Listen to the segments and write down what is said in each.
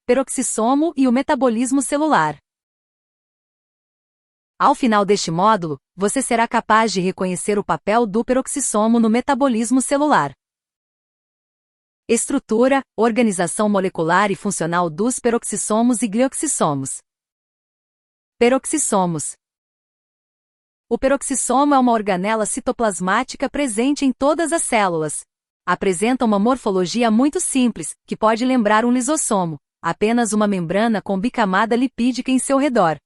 peroxissomo e o metabolismo celular. Ao final deste módulo, você será capaz de reconhecer o papel do peroxissomo no metabolismo celular. Estrutura, organização molecular e funcional dos peroxissomos e glioxissomos. Peroxissomos. O peroxissomo é uma organela citoplasmática presente em todas as células. Apresenta uma morfologia muito simples, que pode lembrar um lisossomo, apenas uma membrana com bicamada lipídica em seu redor.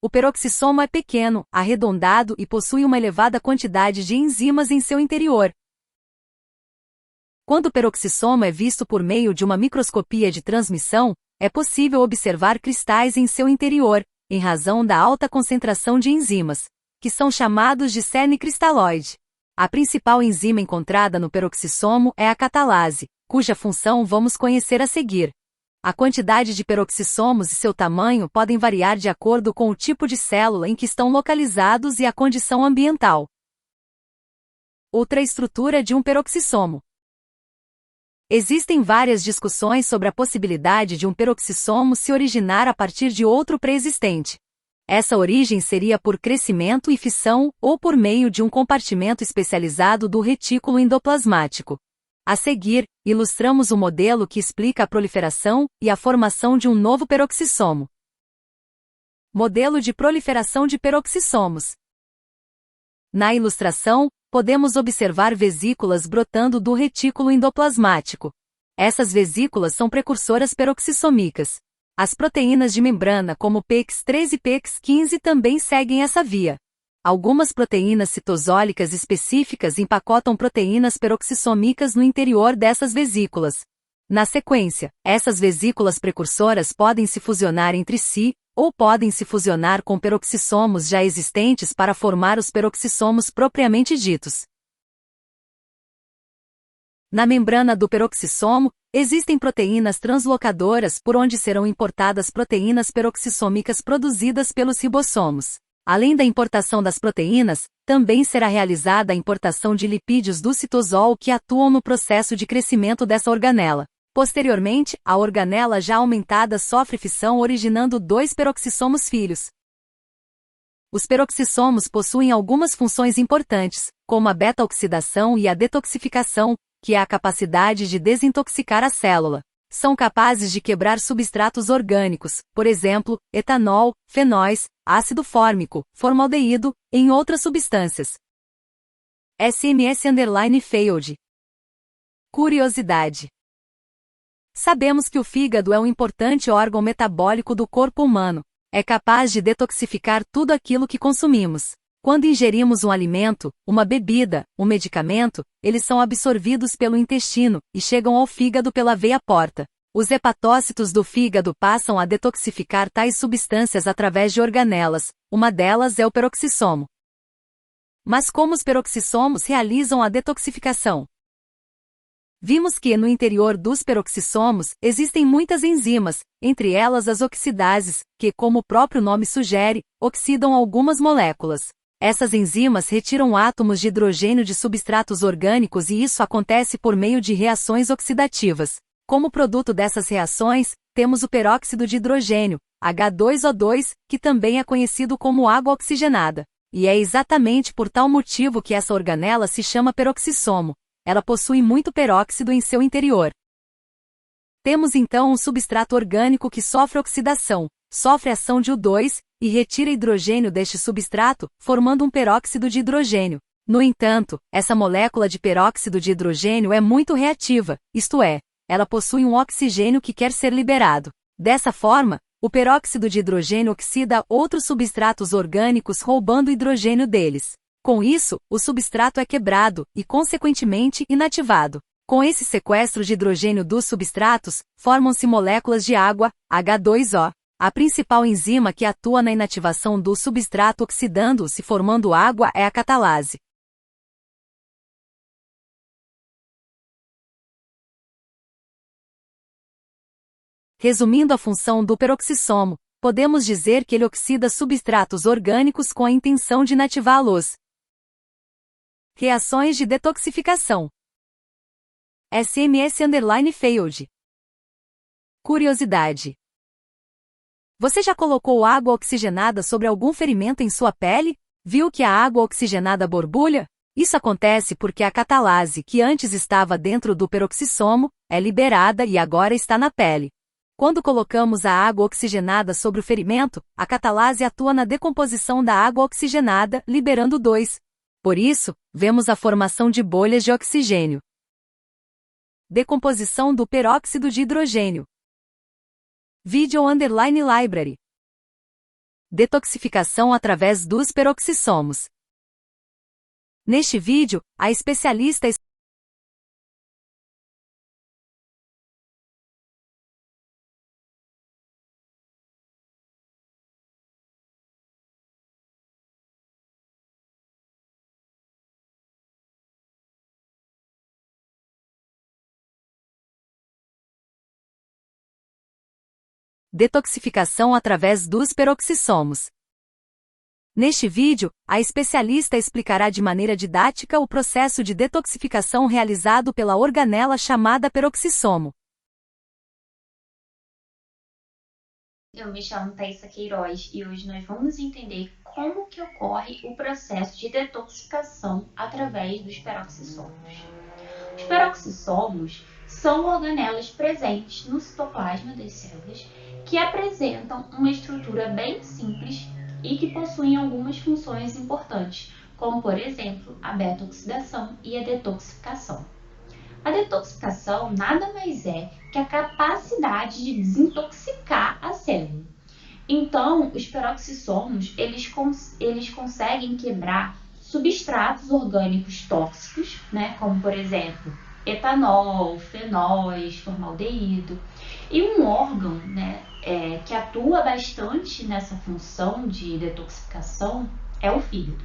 O peroxissomo é pequeno, arredondado e possui uma elevada quantidade de enzimas em seu interior. Quando o peroxissomo é visto por meio de uma microscopia de transmissão, é possível observar cristais em seu interior, em razão da alta concentração de enzimas, que são chamados de cerne cristalóide. A principal enzima encontrada no peroxissomo é a catalase, cuja função vamos conhecer a seguir. A quantidade de peroxissomos e seu tamanho podem variar de acordo com o tipo de célula em que estão localizados e a condição ambiental. Outra estrutura de um peroxissomo. Existem várias discussões sobre a possibilidade de um peroxissomo se originar a partir de outro pré-existente. Essa origem seria por crescimento e fissão ou por meio de um compartimento especializado do retículo endoplasmático. A seguir, ilustramos o modelo que explica a proliferação e a formação de um novo peroxissomo. Modelo de proliferação de peroxissomos. Na ilustração, podemos observar vesículas brotando do retículo endoplasmático. Essas vesículas são precursoras peroxissômicas. As proteínas de membrana como PEX-3 e PEX-15 também seguem essa via. Algumas proteínas citosólicas específicas empacotam proteínas peroxissômicas no interior dessas vesículas. Na sequência, essas vesículas precursoras podem se fusionar entre si, ou podem se fusionar com peroxissomos já existentes para formar os peroxissomos propriamente ditos. Na membrana do peroxissomo, existem proteínas translocadoras por onde serão importadas proteínas peroxissômicas produzidas pelos ribossomos. Além da importação das proteínas, também será realizada a importação de lipídios do citosol que atuam no processo de crescimento dessa organela. Posteriormente, a organela já aumentada sofre fissão originando dois peroxissomos filhos. Os peroxissomos possuem algumas funções importantes, como a beta-oxidação e a detoxificação, que é a capacidade de desintoxicar a célula. São capazes de quebrar substratos orgânicos, por exemplo, etanol, fenóis, ácido fórmico, formaldeído, em outras substâncias. SMS_Failed. Curiosidade. Sabemos que o fígado é um importante órgão metabólico do corpo humano. É capaz de detoxificar tudo aquilo que consumimos. Quando ingerimos um alimento, uma bebida, um medicamento, eles são absorvidos pelo intestino e chegam ao fígado pela veia porta. Os hepatócitos do fígado passam a detoxificar tais substâncias através de organelas, uma delas é o peroxissomo. Mas como os peroxissomos realizam a detoxificação? Vimos que no interior dos peroxissomos existem muitas enzimas, entre elas as oxidases, que, como o próprio nome sugere, oxidam algumas moléculas. Essas enzimas retiram átomos de hidrogênio de substratos orgânicos e isso acontece por meio de reações oxidativas. Como produto dessas reações, temos o peróxido de hidrogênio, H2O2, que também é conhecido como água oxigenada. E é exatamente por tal motivo que essa organela se chama peroxissomo. Ela possui muito peróxido em seu interior. Temos então um substrato orgânico que sofre oxidação, sofre ação de O2, e retira hidrogênio deste substrato, formando um peróxido de hidrogênio. No entanto, essa molécula de peróxido de hidrogênio é muito reativa, isto é, ela possui um oxigênio que quer ser liberado. Dessa forma, o peróxido de hidrogênio oxida outros substratos orgânicos roubando o hidrogênio deles. Com isso, o substrato é quebrado e, consequentemente, inativado. Com esse sequestro de hidrogênio dos substratos, formam-se moléculas de água, H2O. A principal enzima que atua na inativação do substrato oxidando-se formando água é a catalase. Resumindo a função do peroxissomo, podemos dizer que ele oxida substratos orgânicos com a intenção de inativá-los. Reações de detoxificação. SMS_Failed. Curiosidade. Você já colocou água oxigenada sobre algum ferimento em sua pele? Viu que a água oxigenada borbulha? Isso acontece porque a catalase, que antes estava dentro do peroxissomo, é liberada e agora está na pele. Quando colocamos a água oxigenada sobre o ferimento, a catalase atua na decomposição da água oxigenada, liberando 2. Por isso, vemos a formação de bolhas de oxigênio. Decomposição do peróxido de hidrogênio. Video_library. Detoxificação através dos peroxissomos. Neste vídeo, a especialista Detoxificação através dos peroxissomos. Neste vídeo, a especialista explicará de maneira didática o processo de detoxificação realizado pela organela chamada peroxissomo. Eu me chamo Thaisa Queiroz e hoje nós vamos entender como que ocorre o processo de detoxificação através dos peroxissomos. Os peroxissomos são organelas presentes no citoplasma das células que apresentam uma estrutura bem simples e que possuem algumas funções importantes, como por exemplo a beta-oxidação e a detoxificação. A detoxificação nada mais é que a capacidade de desintoxicar a célula. Então, os peroxissomos, eles conseguem quebrar substratos orgânicos tóxicos, né, como por exemplo, etanol, fenóis, formaldeído. E um órgão, né, que atua bastante nessa função de detoxificação é o fígado.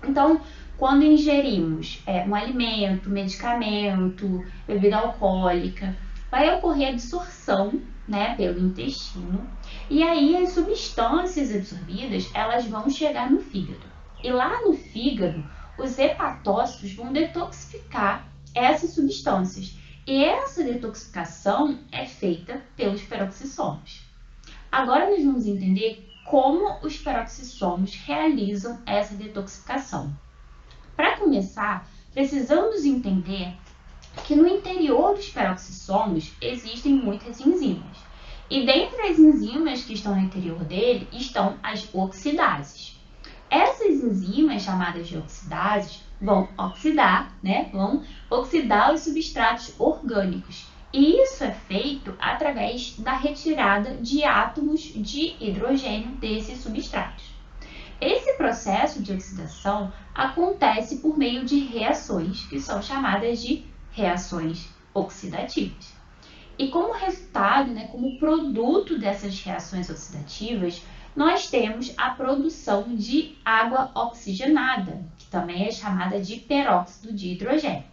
Então, quando ingerimos um alimento, medicamento, bebida alcoólica, vai ocorrer a absorção, né, pelo intestino, e aí as substâncias absorvidas, elas vão chegar no fígado. E lá no fígado, os hepatócitos vão detoxificar essas substâncias. E essa detoxificação é feita pelos peroxissomos. Agora nós vamos entender como os peroxissomos realizam essa detoxificação. Para começar, precisamos entender que no interior dos peroxissomos existem muitas enzimas. E dentre as enzimas que estão no interior dele estão as oxidases. Essas enzimas, chamadas de oxidases, vão oxidar, né? Vão oxidar os substratos orgânicos. E isso é feito através da retirada de átomos de hidrogênio desses substratos. Esse processo de oxidação acontece por meio de reações, que são chamadas de reações oxidativas. E como resultado, né, como produto dessas reações oxidativas, nós temos a produção de água oxigenada, que também é chamada de peróxido de hidrogênio.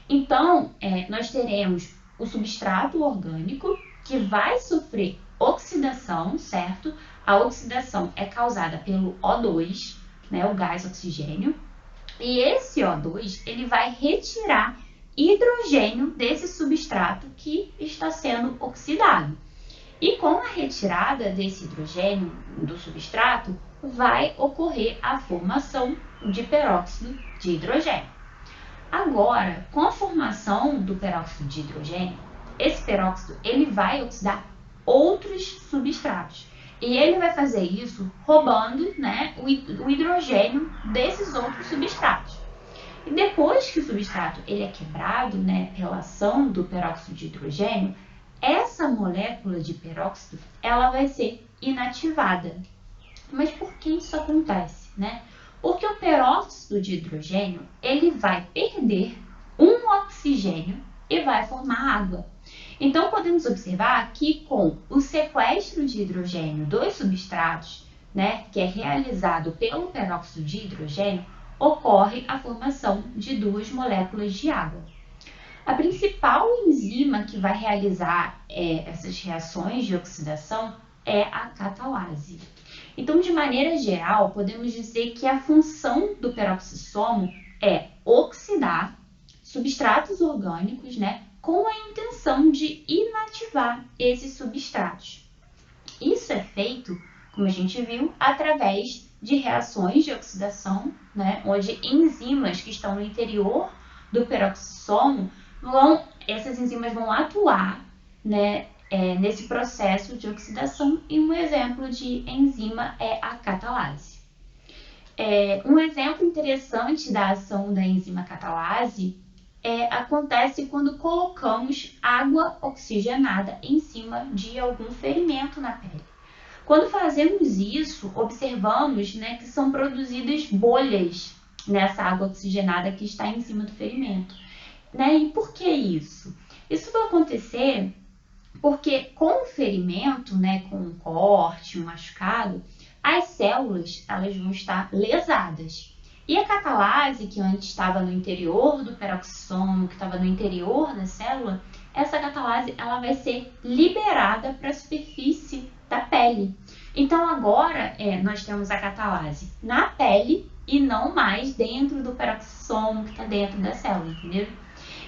Então, nós teremos o substrato orgânico que vai sofrer oxidação, certo? A oxidação é causada pelo O2, né, o gás oxigênio, e esse O2 ele vai retirar hidrogênio desse substrato que está sendo oxidado. E com a retirada desse hidrogênio do substrato, vai ocorrer a formação de peróxido de hidrogênio. Agora, com a formação do peróxido de hidrogênio, esse peróxido ele vai oxidar outros substratos. E ele vai fazer isso roubando, né, o hidrogênio desses outros substratos. E depois que o substrato ele é quebrado, né, pela ação do peróxido de hidrogênio, essa molécula de peróxido ela vai ser inativada. Mas por que isso acontece, né? Porque o peróxido de hidrogênio ele vai perder um oxigênio e vai formar água. Então, podemos observar que com o sequestro de hidrogênio dos substratos, né, que é realizado pelo peróxido de hidrogênio, ocorre a formação de duas moléculas de água. A principal enzima que vai realizar essas reações de oxidação é a catalase. Então, de maneira geral, podemos dizer que a função do peroxissomo é oxidar substratos orgânicos, né, com a intenção de inativar esses substratos. Isso é feito, como a gente viu, através de reações de oxidação, né, onde enzimas que estão no interior do peroxissomo essas enzimas vão atuar, né, nesse processo de oxidação, e um exemplo de enzima é a catalase. Um exemplo interessante da ação da enzima catalase acontece quando colocamos água oxigenada em cima de algum ferimento na pele. Quando fazemos isso, observamos, né, que são produzidas bolhas nessa água oxigenada que está em cima do ferimento. Né? E por que isso? Isso vai acontecer porque com o ferimento, né, com um corte, um machucado, as células elas vão estar lesadas. E a catalase, que antes estava no interior do peroxissomo, que estava no interior da célula, essa catalase ela vai ser liberada para a superfície da pele. Então agora nós temos a catalase na pele e não mais dentro do peroxissomo que está dentro da célula, entendeu?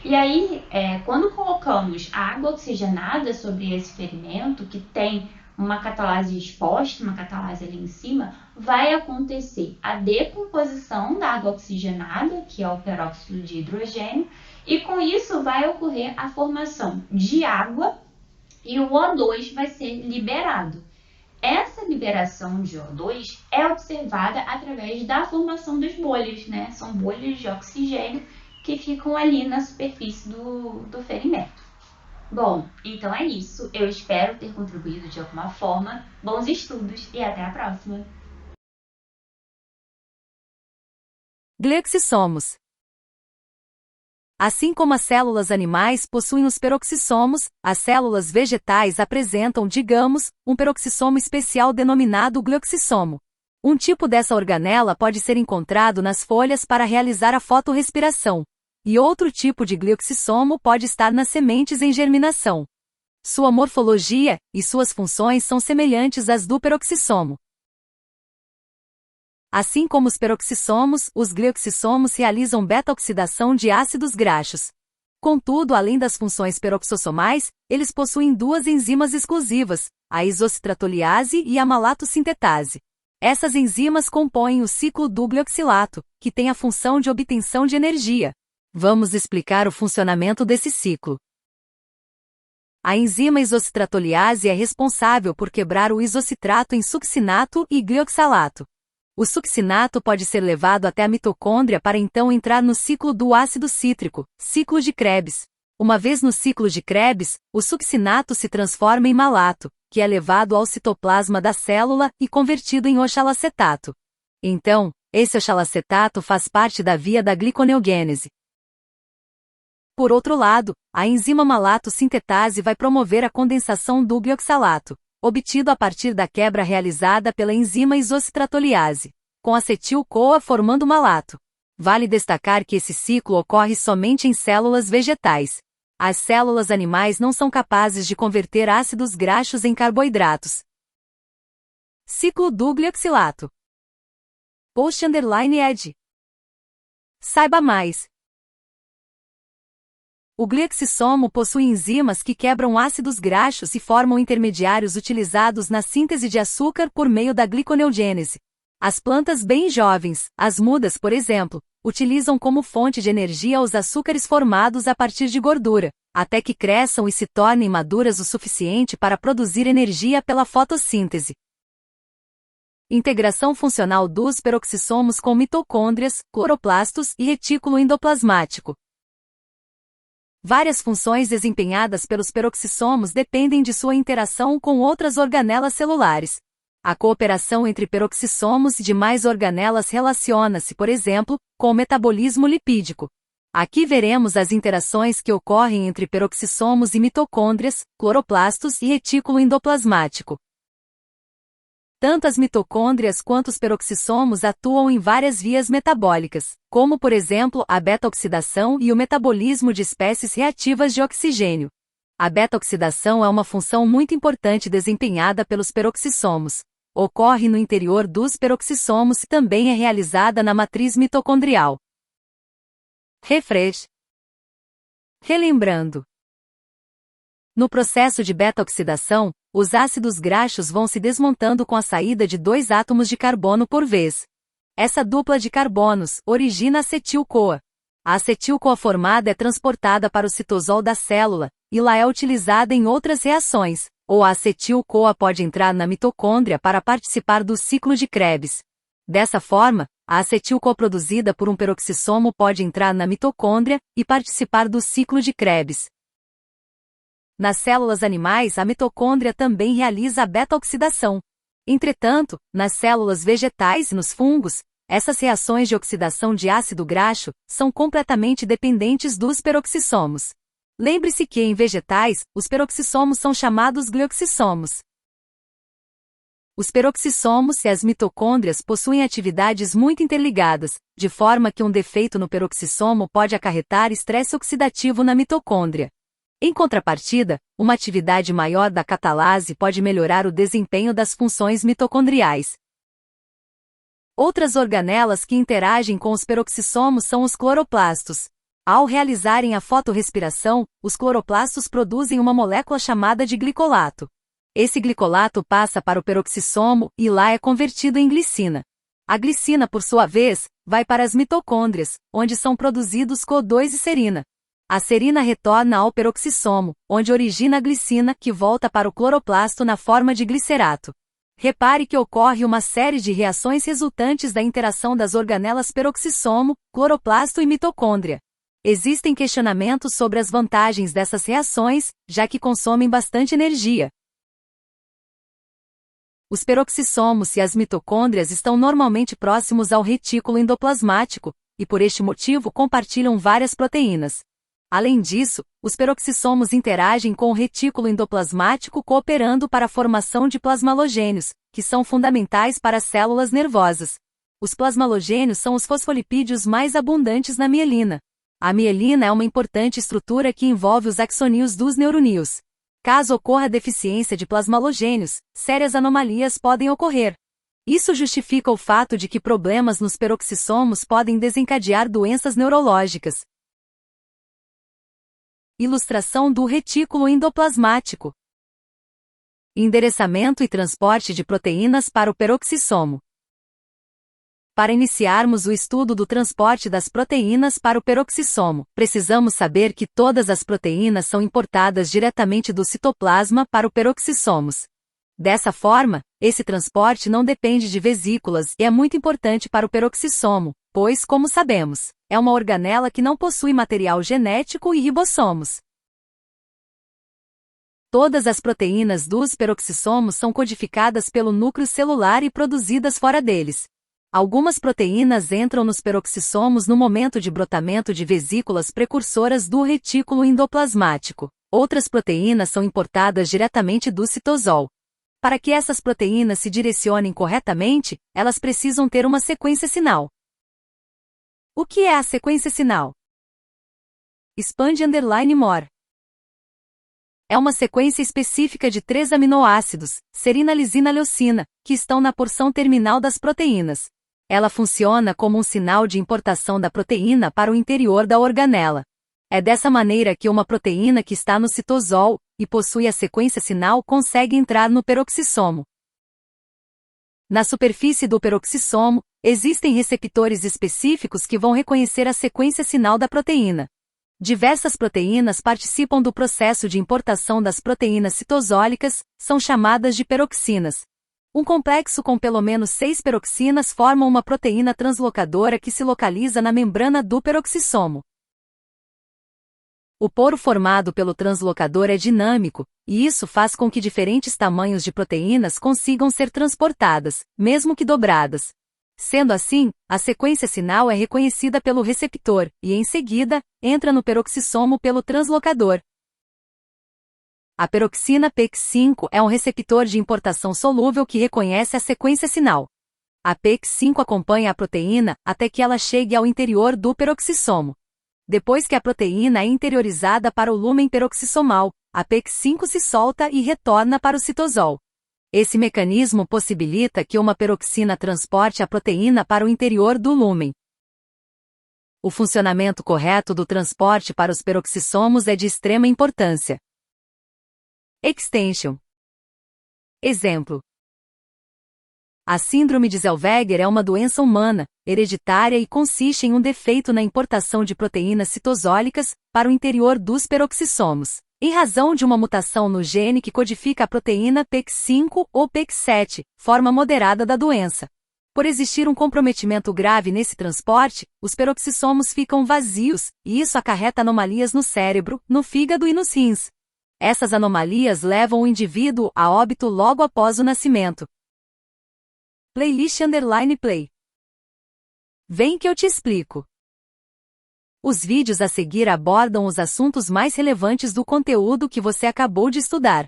E aí, quando colocamos água oxigenada sobre esse ferimento, que tem uma catalase exposta, uma catalase ali em cima, vai acontecer a decomposição da água oxigenada, que é o peróxido de hidrogênio, e com isso vai ocorrer a formação de água e o O2 vai ser liberado. Essa liberação de O2 é observada através da formação das bolhas, né? São bolhas de oxigênio que ficam ali na superfície do ferimento. Bom, então é isso. Eu espero ter contribuído de alguma forma. Bons estudos e até a próxima! Glioxissomos. Assim como as células animais possuem os peroxissomos, as células vegetais apresentam, digamos, um peroxissomo especial denominado glioxissomo. Um tipo dessa organela pode ser encontrado nas folhas para realizar a fotorrespiração, e outro tipo de glioxissomo pode estar nas sementes em germinação. Sua morfologia e suas funções são semelhantes às do peroxissomo. Assim como os peroxissomos, os glioxissomos realizam beta-oxidação de ácidos graxos. Contudo, além das funções peroxossomais, eles possuem duas enzimas exclusivas, a isocitratoliase e a malatosintetase. Essas enzimas compõem o ciclo do glioxilato, que tem a função de obtenção de energia. Vamos explicar o funcionamento desse ciclo. A enzima isocitratoliase é responsável por quebrar o isocitrato em succinato e glioxalato. O succinato pode ser levado até a mitocôndria para então entrar no ciclo do ácido cítrico, ciclo de Krebs. Uma vez no ciclo de Krebs, o succinato se transforma em malato, que é levado ao citoplasma da célula e convertido em oxalacetato. Então, esse oxalacetato faz parte da via da gliconeogênese. Por outro lado, a enzima malatosintetase vai promover a condensação do glioxalato, obtido a partir da quebra realizada pela enzima isocitratoliase, com acetil-CoA formando malato. Vale destacar que esse ciclo ocorre somente em células vegetais. As células animais não são capazes de converter ácidos graxos em carboidratos. Ciclo do glioxilato. Post_ed. Saiba mais. O glioxissomo possui enzimas que quebram ácidos graxos e formam intermediários utilizados na síntese de açúcar por meio da gliconeogênese. As plantas bem jovens, as mudas por exemplo, utilizam como fonte de energia os açúcares formados a partir de gordura, até que cresçam e se tornem maduras o suficiente para produzir energia pela fotossíntese. Integração funcional dos peroxissomos com mitocôndrias, cloroplastos e retículo endoplasmático. Várias funções desempenhadas pelos peroxissomos dependem de sua interação com outras organelas celulares. A cooperação entre peroxissomos e demais organelas relaciona-se, por exemplo, com o metabolismo lipídico. Aqui veremos as interações que ocorrem entre peroxissomos e mitocôndrias, cloroplastos e retículo endoplasmático. Tanto as mitocôndrias quanto os peroxissomos atuam em várias vias metabólicas, como por exemplo a beta-oxidação e o metabolismo de espécies reativas de oxigênio. A beta-oxidação é uma função muito importante desempenhada pelos peroxissomos. Ocorre no interior dos peroxissomos e também é realizada na matriz mitocondrial. Refresh. Relembrando. No processo de beta-oxidação, Os ácidos graxos vão se desmontando com a saída de 2 átomos de carbono por vez. Essa dupla de carbonos origina acetil-CoA. A acetil-CoA formada é transportada para o citosol da célula, e lá é utilizada em outras reações, ou a acetil-CoA pode entrar na mitocôndria para participar do ciclo de Krebs. Dessa forma, a acetil-CoA produzida por um peroxissomo pode entrar na mitocôndria e participar do ciclo de Krebs. Nas células animais, a mitocôndria também realiza a beta-oxidação. Entretanto, nas células vegetais e nos fungos, essas reações de oxidação de ácido graxo são completamente dependentes dos peroxissomos. Lembre-se que em vegetais, os peroxissomos são chamados glioxissomos. Os peroxissomos e as mitocôndrias possuem atividades muito interligadas, de forma que um defeito no peroxissomo pode acarretar estresse oxidativo na mitocôndria. Em contrapartida, uma atividade maior da catalase pode melhorar o desempenho das funções mitocondriais. Outras organelas que interagem com os peroxissomos são os cloroplastos. Ao realizarem a fotorrespiração, os cloroplastos produzem uma molécula chamada de glicolato. Esse glicolato passa para o peroxissomo e lá é convertido em glicina. A glicina, por sua vez, vai para as mitocôndrias, onde são produzidos CO2 e serina. A serina retorna ao peroxissomo, onde origina a glicina que volta para o cloroplasto na forma de glicerato. Repare que ocorre uma série de reações resultantes da interação das organelas peroxissomo, cloroplasto e mitocôndria. Existem questionamentos sobre as vantagens dessas reações, já que consomem bastante energia. Os peroxissomos e as mitocôndrias estão normalmente próximos ao retículo endoplasmático, e por este motivo compartilham várias proteínas. Além disso, os peroxissomos interagem com o retículo endoplasmático cooperando para a formação de plasmalogênios, que são fundamentais para as células nervosas. Os plasmalogênios são os fosfolipídios mais abundantes na mielina. A mielina é uma importante estrutura que envolve os axonídeos dos neuronídeos. Caso ocorra deficiência de plasmalogênios, sérias anomalias podem ocorrer. Isso justifica o fato de que problemas nos peroxissomos podem desencadear doenças neurológicas. Ilustração do retículo endoplasmático. Endereçamento e transporte de proteínas para o peroxissomo. Para iniciarmos o estudo do transporte das proteínas para o peroxissomo, precisamos saber que todas as proteínas são importadas diretamente do citoplasma para o peroxissomos. Dessa forma, esse transporte não depende de vesículas e é muito importante para o peroxissomo, pois, como sabemos, é uma organela que não possui material genético e ribossomos. Todas as proteínas dos peroxissomos são codificadas pelo núcleo celular e produzidas fora deles. Algumas proteínas entram nos peroxissomos no momento de brotamento de vesículas precursoras do retículo endoplasmático. Outras proteínas são importadas diretamente do citosol. Para que essas proteínas se direcionem corretamente, elas precisam ter uma sequência sinal. O que é a sequência sinal? Expand_more. É uma sequência específica de 3 aminoácidos, serina, lisina, leucina, que estão na porção terminal das proteínas. Ela funciona como um sinal de importação da proteína para o interior da organela. É dessa maneira que uma proteína que está no citosol e possui a sequência sinal consegue entrar no peroxissomo. Na superfície do peroxissomo, existem receptores específicos que vão reconhecer a sequência sinal da proteína. Diversas proteínas participam do processo de importação das proteínas citosólicas, são chamadas de peroxinas. Um complexo com pelo menos 6 peroxinas forma uma proteína translocadora que se localiza na membrana do peroxissomo. O poro formado pelo translocador é dinâmico, e isso faz com que diferentes tamanhos de proteínas consigam ser transportadas, mesmo que dobradas. Sendo assim, a sequência sinal é reconhecida pelo receptor, e em seguida, entra no peroxissomo pelo translocador. A peroxina PEX5 é um receptor de importação solúvel que reconhece a sequência sinal. A PEX5 acompanha a proteína até que ela chegue ao interior do peroxissomo. Depois que a proteína é interiorizada para o lúmen peroxissomal, a PEX5 se solta e retorna para o citosol. Esse mecanismo possibilita que uma peroxina transporte a proteína para o interior do lúmen. O funcionamento correto do transporte para os peroxissomos é de extrema importância. Extension. Exemplo: a síndrome de Zellweger é uma doença humana, hereditária e consiste em um defeito na importação de proteínas citosólicas para o interior dos peroxissomos, em razão de uma mutação no gene que codifica a proteína PEC5 ou PEC7, forma moderada da doença. Por existir um comprometimento grave nesse transporte, os peroxissomos ficam vazios, e isso acarreta anomalias no cérebro, no fígado e nos rins. Essas anomalias levam o indivíduo a óbito logo após o nascimento. Playlist_play. Vem que eu te explico. Os vídeos a seguir abordam os assuntos mais relevantes do conteúdo que você acabou de estudar.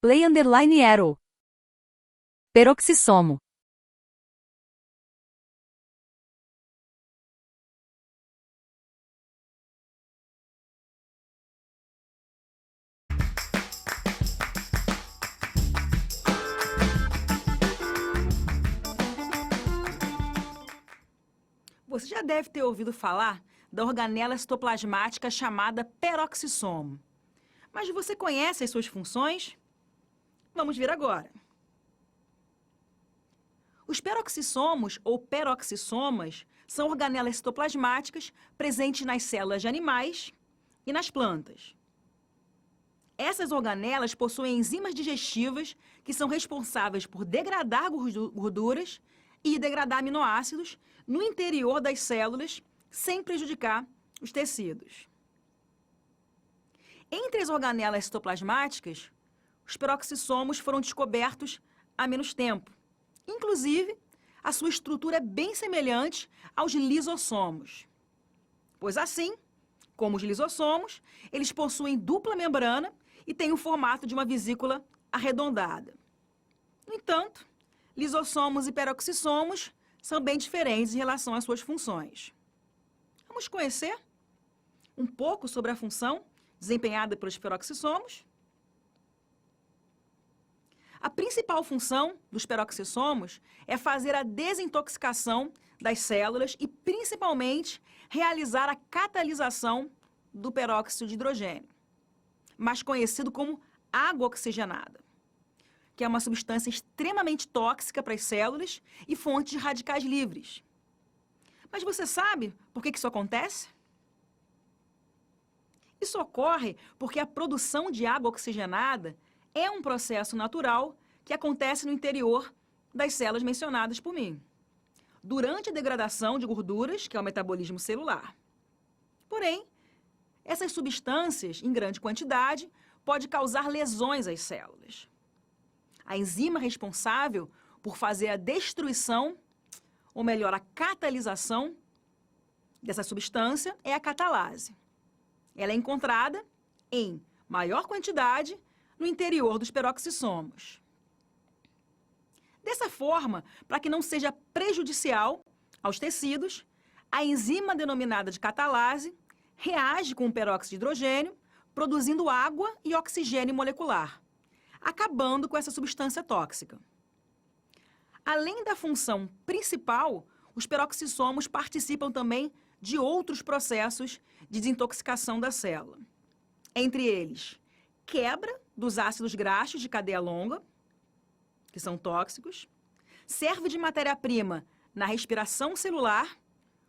Play_arrow. Peroxissomo. Você já deve ter ouvido falar da organela citoplasmática chamada peroxissomo. Mas você conhece as suas funções? Vamos ver agora. Os peroxissomos ou peroxissomas são organelas citoplasmáticas presentes nas células de animais e nas plantas. Essas organelas possuem enzimas digestivas que são responsáveis por degradar gorduras e degradar aminoácidos no interior das células, sem prejudicar os tecidos. Entre as organelas citoplasmáticas, os peroxissomos foram descobertos há menos tempo. Inclusive, a sua estrutura é bem semelhante aos lisossomos. Pois assim, como os lisossomos, eles possuem dupla membrana e têm o formato de uma vesícula arredondada. No entanto, lisossomos e peroxissomos são bem diferentes em relação às suas funções. Vamos conhecer um pouco sobre a função desempenhada pelos peroxissomos? A principal função dos peroxissomos é fazer a desintoxicação das células e, principalmente, realizar a catalisação do peróxido de hidrogênio, mais conhecido como água oxigenada, que é uma substância extremamente tóxica para as células e fonte de radicais livres. Mas você sabe por que isso acontece? Isso ocorre porque a produção de água oxigenada é um processo natural que acontece no interior das células mencionadas por mim, durante a degradação de gorduras, que é o metabolismo celular. Porém, essas substâncias, em grande quantidade, podem causar lesões às células. A enzima responsável por fazer a destruição, ou melhor, a catalisação dessa substância é a catalase. Ela é encontrada em maior quantidade no interior dos peroxissomos. Dessa forma, para que não seja prejudicial aos tecidos, a enzima denominada de catalase reage com o peróxido de hidrogênio, produzindo água e oxigênio molecular, acabando com essa substância tóxica. Além da função principal, os peroxissomos participam também de outros processos de desintoxicação da célula. Entre eles, quebra dos ácidos graxos de cadeia longa, que são tóxicos, serve de matéria-prima na respiração celular,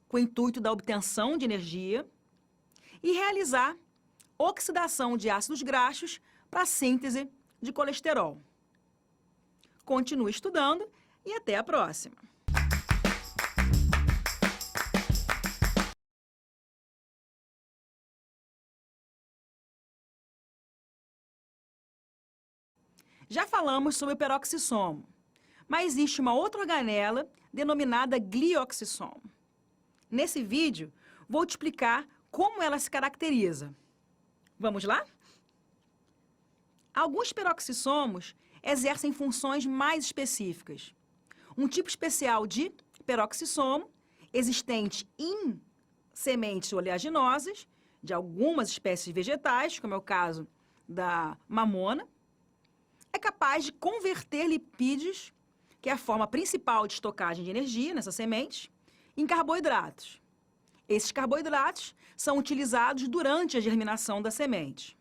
com o intuito da obtenção de energia, e realizar oxidação de ácidos graxos para a síntese de colesterol. Continue estudando e até a próxima! Já falamos sobre o peroxissomo, mas existe uma outra organela denominada glioxissomo. Nesse vídeo, vou te explicar como ela se caracteriza. Vamos lá? Alguns peroxissomos exercem funções mais específicas. Um tipo especial de peroxissomo, existente em sementes oleaginosas de algumas espécies vegetais, como é o caso da mamona, é capaz de converter lipídios, que é a forma principal de estocagem de energia nessa semente, em carboidratos. Esses carboidratos são utilizados durante a germinação da semente.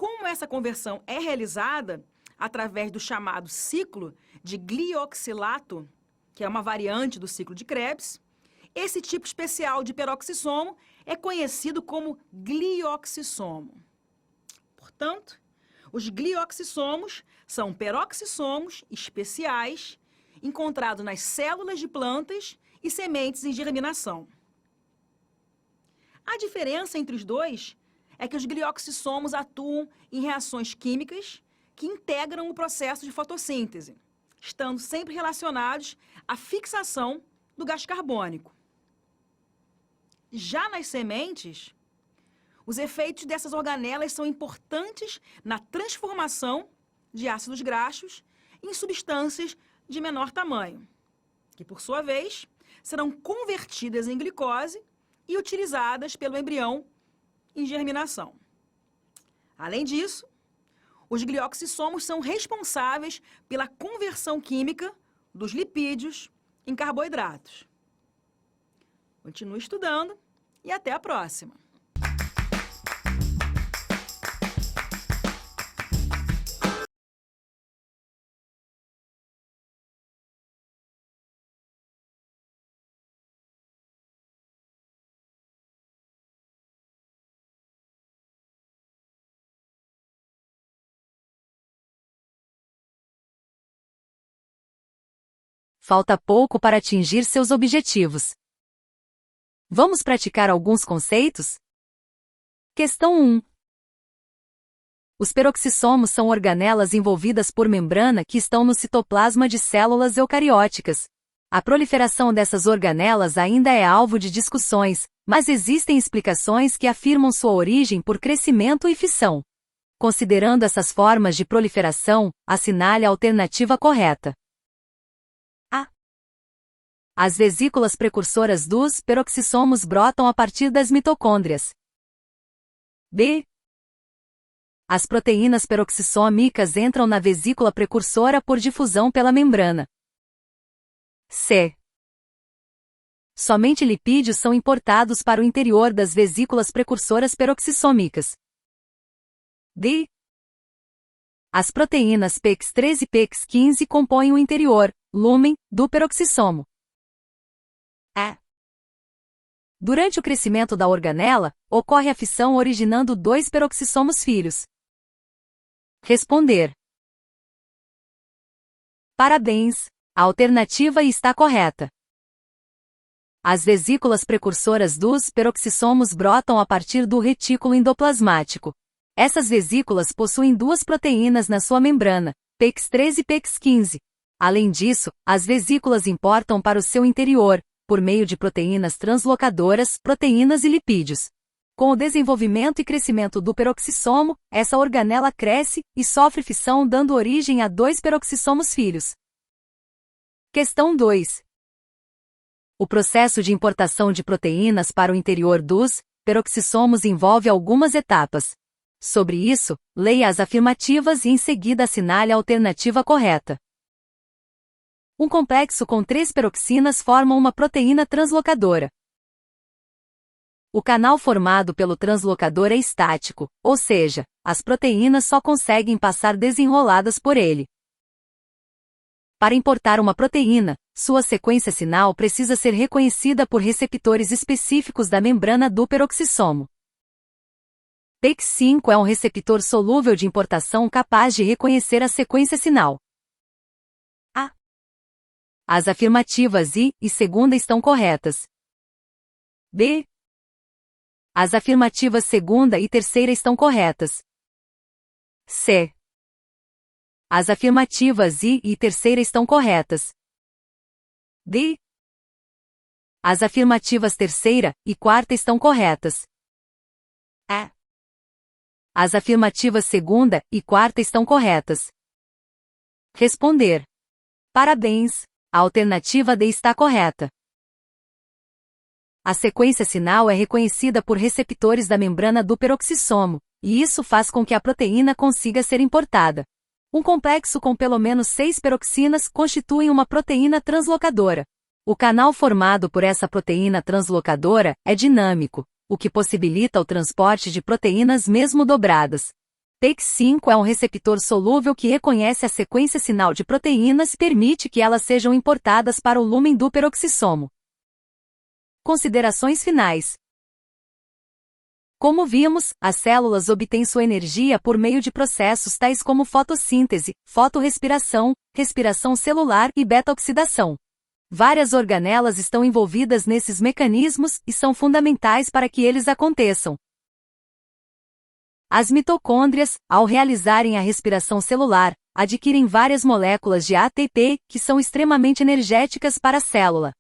como essa conversão é realizada através do chamado ciclo de glioxilato, que é uma variante do ciclo de Krebs, esse tipo especial de peroxissomo é conhecido como glioxissomo. Portanto, os glioxissomos são peroxissomos especiais encontrados nas células de plantas e sementes em germinação. A diferença entre os dois é que os glioxissomos atuam em reações químicas que integram o processo de fotossíntese, estando sempre relacionados à fixação do gás carbônico. Já nas sementes, os efeitos dessas organelas são importantes na transformação de ácidos graxos em substâncias de menor tamanho, que, por sua vez, serão convertidas em glicose e utilizadas pelo embrião em germinação. Além disso, os glioxissomos são responsáveis pela conversão química dos lipídios em carboidratos. Continue estudando e até a próxima! Falta pouco para atingir seus objetivos. Vamos praticar alguns conceitos? Questão 1. Os peroxissomos são organelas envolvidas por membrana que estão no citoplasma de células eucarióticas. A proliferação dessas organelas ainda é alvo de discussões, mas existem explicações que afirmam sua origem por crescimento e fissão. Considerando essas formas de proliferação, assinale a alternativa correta. As vesículas precursoras dos peroxissomos brotam a partir das mitocôndrias. B. As proteínas peroxissômicas entram na vesícula precursora por difusão pela membrana. C. Somente lipídios são importados para o interior das vesículas precursoras peroxissômicas. D. As proteínas PEX3 e PEX15 compõem o interior, lúmen, do peroxissomo. Durante o crescimento da organela, ocorre a fissão originando 2 peroxissomos filhos. Responder. Parabéns! A alternativa está correta. As vesículas precursoras dos peroxissomos brotam a partir do retículo endoplasmático. Essas vesículas possuem 2 proteínas na sua membrana, PEX3 e PEX15. Além disso, as vesículas importam para o seu interior, por meio de proteínas translocadoras, proteínas e lipídios. Com o desenvolvimento e crescimento do peroxissomo, essa organela cresce e sofre fissão, dando origem a 2 peroxissomos filhos. Questão 2. O processo de importação de proteínas para o interior dos peroxissomos envolve algumas etapas. Sobre isso, leia as afirmativas e em seguida assinale a alternativa correta. Um complexo com 3 peroxinas forma uma proteína translocadora. O canal formado pelo translocador é estático, ou seja, as proteínas só conseguem passar desenroladas por ele. Para importar uma proteína, sua sequência sinal precisa ser reconhecida por receptores específicos da membrana do peroxissomo. PEX5 é um receptor solúvel de importação capaz de reconhecer a sequência sinal. As afirmativas I e segunda estão corretas. B. As afirmativas segunda e terceira estão corretas. C. As afirmativas I e terceira estão corretas. D. As afirmativas terceira e quarta estão corretas. E. As afirmativas segunda e quarta estão corretas. Responder. Parabéns! A alternativa D está correta. A sequência sinal é reconhecida por receptores da membrana do peroxissomo, e isso faz com que a proteína consiga ser importada. Um complexo com pelo menos 6 peroxinas constitui uma proteína translocadora. O canal formado por essa proteína translocadora é dinâmico, o que possibilita o transporte de proteínas mesmo dobradas. TEC5 é um receptor solúvel que reconhece a sequência sinal de proteínas e permite que elas sejam importadas para o lúmen do peroxissomo. Considerações finais. Como vimos, as células obtêm sua energia por meio de processos tais como fotossíntese, fotorrespiração, respiração celular e beta-oxidação. Várias organelas estão envolvidas nesses mecanismos e são fundamentais para que eles aconteçam. As mitocôndrias, ao realizarem a respiração celular, adquirem várias moléculas de ATP, que são extremamente energéticas para a célula.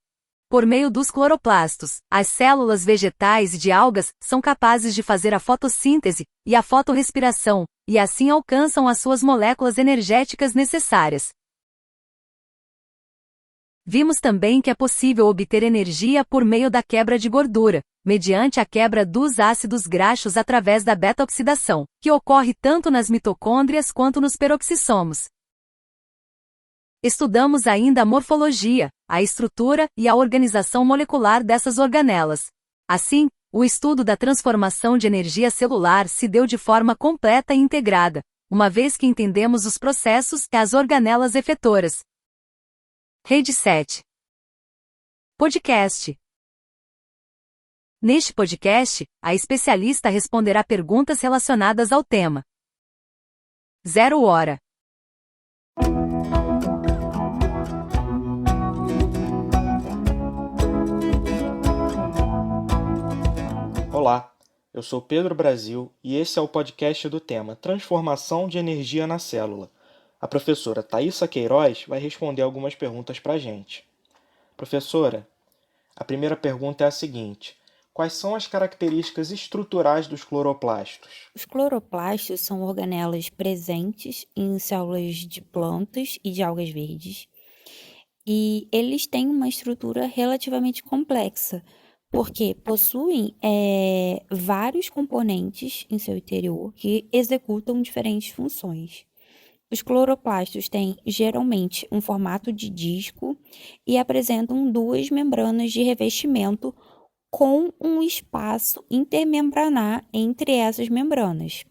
Por meio dos cloroplastos, as células vegetais e de algas são capazes de fazer a fotossíntese e a fotorrespiração, e assim alcançam as suas moléculas energéticas necessárias. Vimos também que é possível obter energia por meio da quebra de gordura, mediante a quebra dos ácidos graxos através da beta-oxidação, que ocorre tanto nas mitocôndrias quanto nos peroxissomos. Estudamos ainda a morfologia, a estrutura e a organização molecular dessas organelas. Assim, o estudo da transformação de energia celular se deu de forma completa e integrada, uma vez que entendemos os processos e as organelas efetoras. Rede 7. Podcast. Neste podcast, a especialista responderá perguntas relacionadas ao tema. 0 hora. Olá, eu sou Pedro Brasil e esse é o podcast do tema Transformação de Energia na Célula. A professora Thaísa Queiroz vai responder algumas perguntas para a gente. Professora, a primeira pergunta é a seguinte: quais são as características estruturais dos cloroplastos? Os cloroplastos são organelas presentes em células de plantas e de algas verdes. E eles têm uma estrutura relativamente complexa, porque possuem vários componentes em seu interior que executam diferentes funções. Os cloroplastos têm geralmente um formato de disco e apresentam duas membranas de revestimento com um espaço intermembranar entre essas membranas.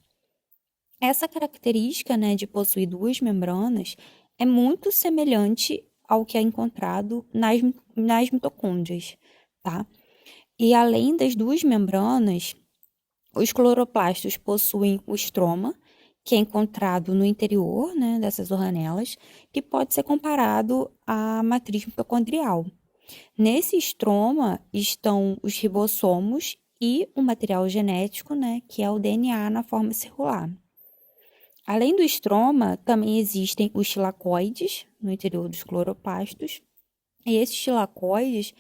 Essa característica, de possuir duas membranas é muito semelhante ao que é encontrado nas mitocôndrias, tá? E além das duas membranas, os cloroplastos possuem o estroma, que é encontrado no interior, dessas organelas, que pode ser comparado à matriz mitocondrial. Nesse estroma estão os ribossomos e o material genético, que é o DNA na forma circular. Além do estroma, também existem os tilacoides no interior dos cloroplastos, e esses tilacoides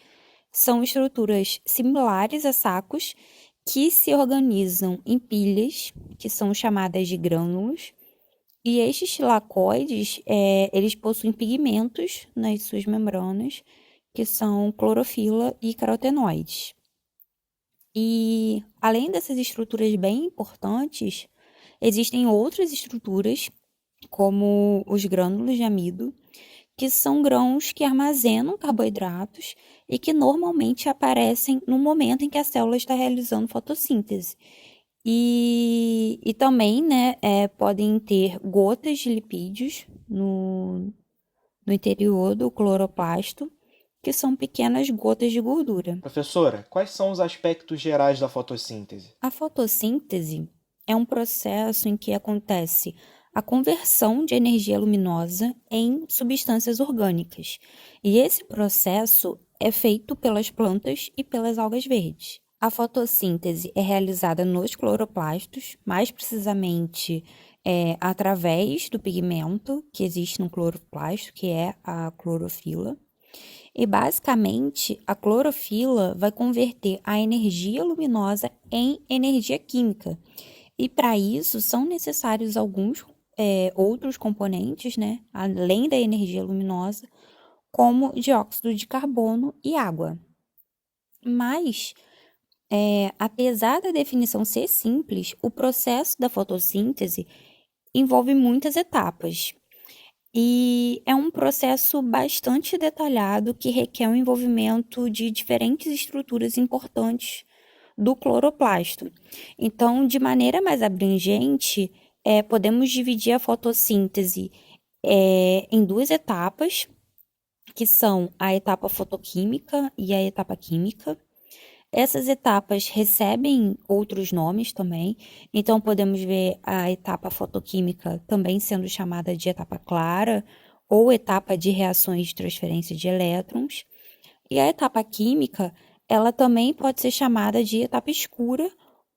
são estruturas similares a sacos que se organizam em pilhas, que são chamadas de grânulos, e estes tilacoides, eles possuem pigmentos nas suas membranas, que são clorofila e carotenoides. E, além dessas estruturas bem importantes, existem outras estruturas, como os grânulos de amido, que são grãos que armazenam carboidratos e que normalmente aparecem no momento em que a célula está realizando fotossíntese. E também, podem ter gotas de lipídios no interior do cloroplasto, que são pequenas gotas de gordura. Professora, quais são os aspectos gerais da fotossíntese? A fotossíntese é um processo em que acontece a conversão de energia luminosa em substâncias orgânicas. E esse processo é feito pelas plantas e pelas algas verdes. A fotossíntese é realizada nos cloroplastos, mais precisamente através do pigmento que existe no cloroplasto, que é a clorofila. E basicamente, a clorofila vai converter a energia luminosa em energia química. E para isso são necessários alguns outros componentes, além da energia luminosa, como dióxido de carbono e água. Mas, apesar da definição ser simples, o processo da fotossíntese envolve muitas etapas. E é um processo bastante detalhado que requer o envolvimento de diferentes estruturas importantes do cloroplasto. Então, de maneira mais abrangente, podemos dividir a fotossíntese em duas etapas, que são a etapa fotoquímica e a etapa química. Essas etapas recebem outros nomes também, então podemos ver a etapa fotoquímica também sendo chamada de etapa clara ou etapa de reações de transferência de elétrons. E a etapa química, ela também pode ser chamada de etapa escura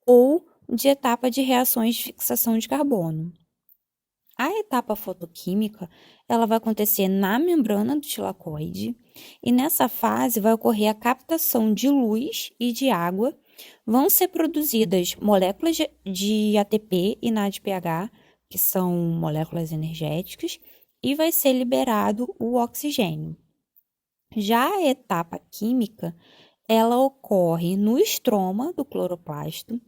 ou de etapa de reações de fixação de carbono. A etapa fotoquímica, ela vai acontecer na membrana do tilacoide e nessa fase vai ocorrer a captação de luz e de água, vão ser produzidas moléculas de ATP e NADPH, que são moléculas energéticas, e vai ser liberado o oxigênio. Já a etapa química, ela ocorre no estroma do cloroplasto,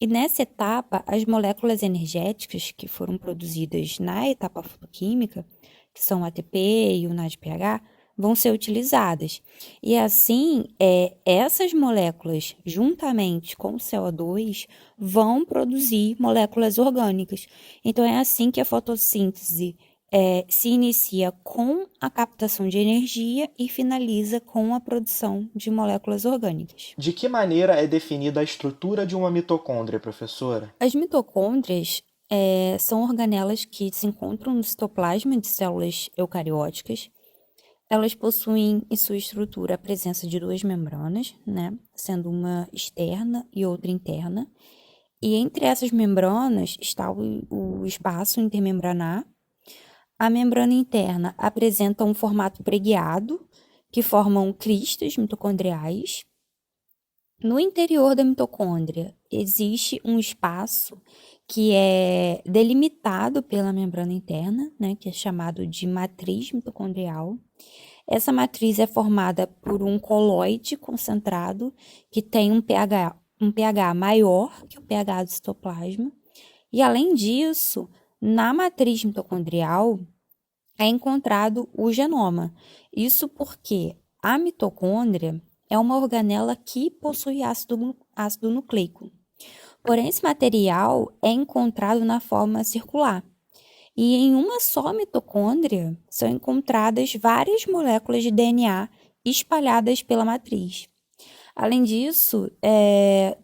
e nessa etapa, as moléculas energéticas que foram produzidas na etapa fotoquímica, que são o ATP e o NADPH, vão ser utilizadas. E assim, essas moléculas, juntamente com o CO2, vão produzir moléculas orgânicas. Então, é assim que a fotossíntese se inicia com a captação de energia e finaliza com a produção de moléculas orgânicas. De que maneira é definida a estrutura de uma mitocôndria, professora? As mitocôndrias são organelas que se encontram no citoplasma de células eucarióticas. Elas possuem em sua estrutura a presença de duas membranas, né, sendo uma externa e outra interna. E entre essas membranas está o espaço intermembranar. A membrana interna apresenta um formato preguiado, que formam cristas mitocondriais. No interior da mitocôndria existe um espaço que é delimitado pela membrana interna, né, que é chamado de matriz mitocondrial. Essa matriz é formada por um coloide concentrado que tem um pH maior que o pH do citoplasma. E além disso, na matriz mitocondrial é encontrado o genoma. Isso porque a mitocôndria é uma organela que possui ácido nucleico. Porém, esse material é encontrado na forma circular. E em uma só mitocôndria são encontradas várias moléculas de DNA espalhadas pela matriz. Além disso,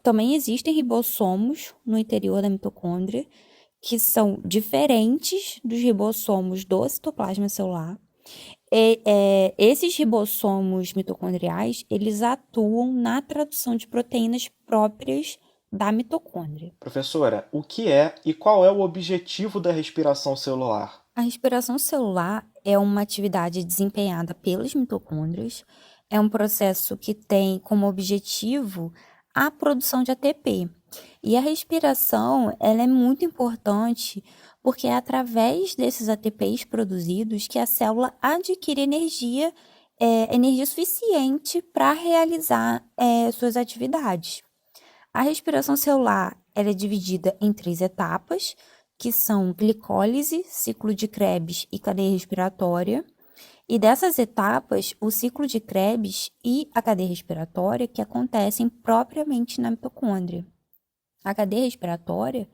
também existem ribossomos no interior da mitocôndria, que são diferentes dos ribossomos do citoplasma celular. Esses ribossomos mitocondriais, eles atuam na tradução de proteínas próprias da mitocôndria. Professora, o que é e qual é o objetivo da respiração celular? A respiração celular é uma atividade desempenhada pelas mitocôndrias. É um processo que tem como objetivo a produção de ATP. E a respiração, ela é muito importante porque é através desses ATPs produzidos que a célula adquire energia suficiente para realizar suas atividades. A respiração celular ela é dividida em 3 etapas, que são glicólise, ciclo de Krebs e cadeia respiratória. E dessas etapas, o ciclo de Krebs e a cadeia respiratória que acontecem propriamente na mitocôndria. A cadeia respiratória,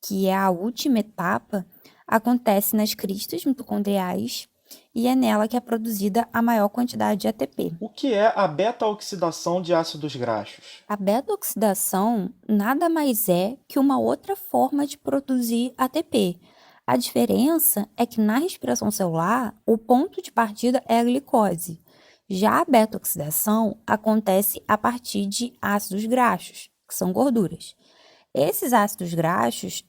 que é a última etapa, acontece nas cristas mitocondriais e é nela que é produzida a maior quantidade de ATP. O que é a beta-oxidação de ácidos graxos? A beta-oxidação nada mais é que uma outra forma de produzir ATP. A diferença é que na respiração celular, o ponto de partida é a glicose. Já a beta-oxidação acontece a partir de ácidos graxos, que são gorduras. Esses ácidos graxos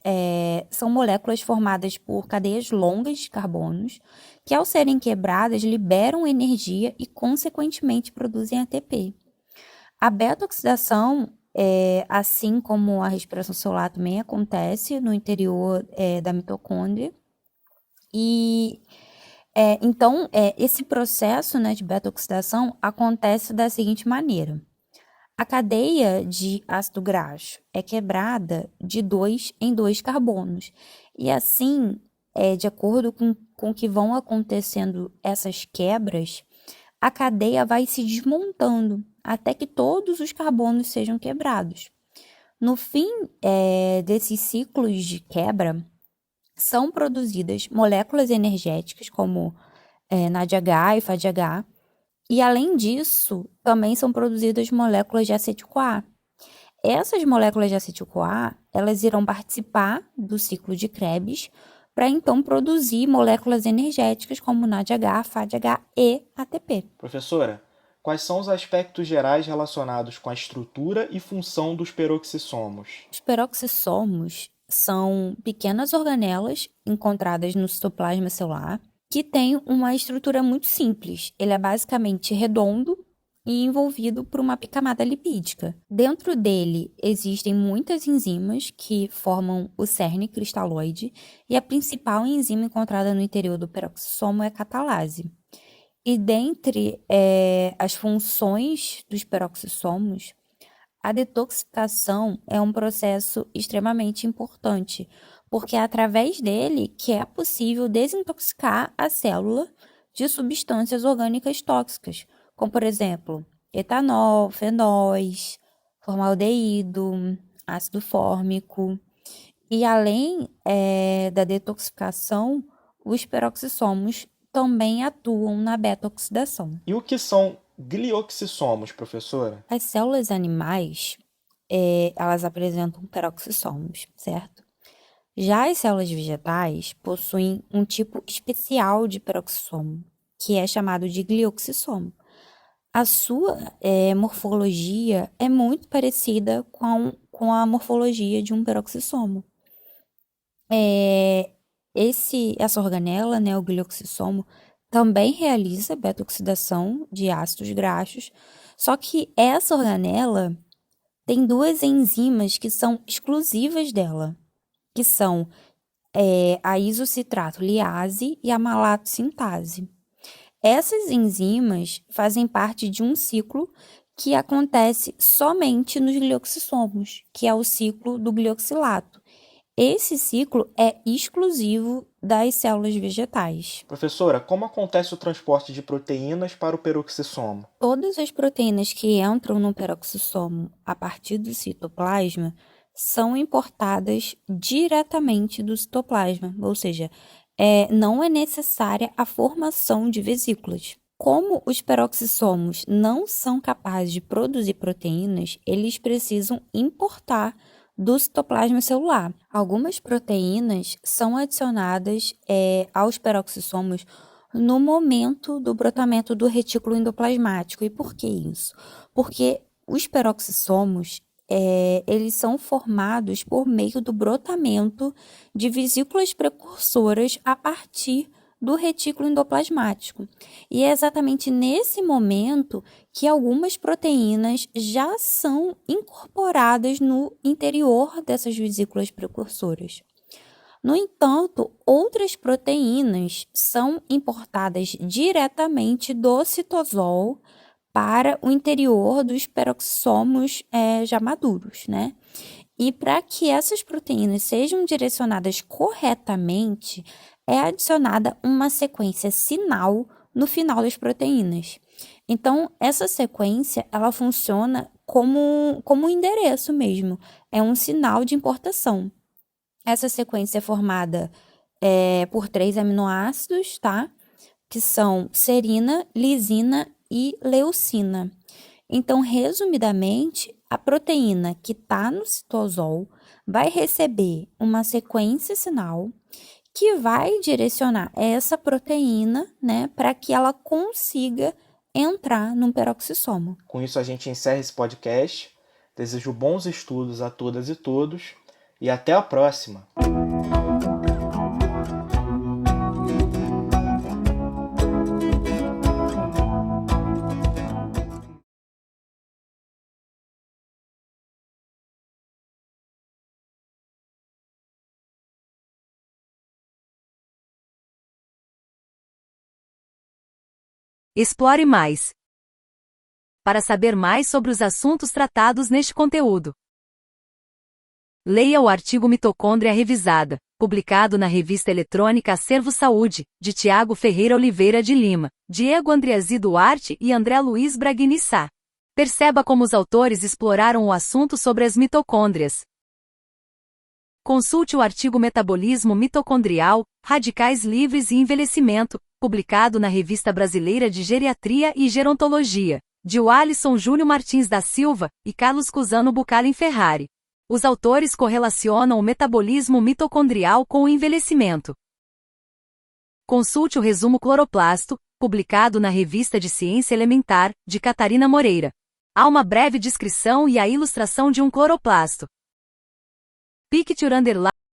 são moléculas formadas por cadeias longas de carbonos, que ao serem quebradas liberam energia e, consequentemente, produzem ATP. A beta-oxidação, assim como a respiração celular, também acontece no interior da mitocôndria. E, então, esse processo, né, de beta-oxidação acontece da seguinte maneira. A cadeia de ácido graxo é quebrada de 2 em 2 carbonos. E assim, de acordo com que vão acontecendo essas quebras, a cadeia vai se desmontando até que todos os carbonos sejam quebrados. No fim desses ciclos de quebra, são produzidas moléculas energéticas como NADH e FADH, e além disso, também são produzidas moléculas de acetil-CoA. Essas moléculas de acetil-CoA, elas irão participar do ciclo de Krebs para então produzir moléculas energéticas como NADH, FADH e ATP. Professora, quais são os aspectos gerais relacionados com a estrutura e função dos peroxissomos? Os peroxissomos são pequenas organelas encontradas no citoplasma celular que têm uma estrutura muito simples. Ele é basicamente redondo e envolvido por uma camada lipídica. Dentro dele existem muitas enzimas que formam o cerne cristalóide e a principal enzima encontrada no interior do peroxissomo é a catalase. E dentre as funções dos peroxissomos, a detoxificação é um processo extremamente importante, porque é através dele que é possível desintoxicar a célula de substâncias orgânicas tóxicas, como, por exemplo, etanol, fenóis, formaldeído, ácido fórmico. E além da detoxificação, os peroxissomos também atuam na beta-oxidação. E o que são glioxissomos, professora? As células animais, elas apresentam peroxissomos, certo? Já as células vegetais possuem um tipo especial de peroxissomo, que é chamado de glioxissomo. A sua morfologia é muito parecida com a morfologia de um peroxissomo. Essa organela, né, o glioxissomo, também realiza beta-oxidação de ácidos graxos, só que essa organela tem duas enzimas que são exclusivas dela, que são a isocitrato liase e a malato sintase. Essas enzimas fazem parte de um ciclo que acontece somente nos glioxissomos, que é o ciclo do glioxilato. Esse ciclo é exclusivo das células vegetais. Professora, como acontece o transporte de proteínas para o peroxissomo? Todas as proteínas que entram no peroxissomo a partir do citoplasma são importadas diretamente do citoplasma, ou seja, não é necessária a formação de vesículas. Como os peroxissomos não são capazes de produzir proteínas, eles precisam importar do citoplasma celular. Algumas proteínas são adicionadas aos peroxissomos no momento do brotamento do retículo endoplasmático. E por que isso? Porque os peroxissomos eles são formados por meio do brotamento de vesículas precursoras a partir do retículo endoplasmático. E é exatamente nesse momento que algumas proteínas já são incorporadas no interior dessas vesículas precursoras. No entanto, outras proteínas são importadas diretamente do citosol para o interior dos peroxissomos já maduros, né? E para que essas proteínas sejam direcionadas corretamente, é adicionada uma sequência sinal no final das proteínas. Então, essa sequência, ela funciona como um endereço mesmo, é um sinal de importação. Essa sequência é formada por 3 aminoácidos, tá? Que são serina, lisina e leucina. Então, resumidamente, a proteína que está no citosol vai receber uma sequência sinal que vai direcionar essa proteína, né, para que ela consiga entrar num peroxissomo. Com isso, a gente encerra esse podcast. Desejo bons estudos a todas e todos e até a próxima! Explore mais. Para saber mais sobre os assuntos tratados neste conteúdo, leia o artigo Mitocôndria Revisada, publicado na revista eletrônica Acervo Saúde, de Tiago Ferreira Oliveira de Lima, Diego Andriazi Duarte e André Luiz Bragnissá. Perceba como os autores exploraram o assunto sobre as mitocôndrias. Consulte o artigo Metabolismo mitocondrial, radicais livres e envelhecimento, publicado na Revista Brasileira de Geriatria e Gerontologia, de Alisson Júlio Martins da Silva e Carlos Cusano Bucalem Ferrari. Os autores correlacionam o metabolismo mitocondrial com o envelhecimento. Consulte o resumo Cloroplasto, publicado na Revista de Ciência Elementar, de Catarina Moreira. Há uma breve descrição e a ilustração de um cloroplasto. Picture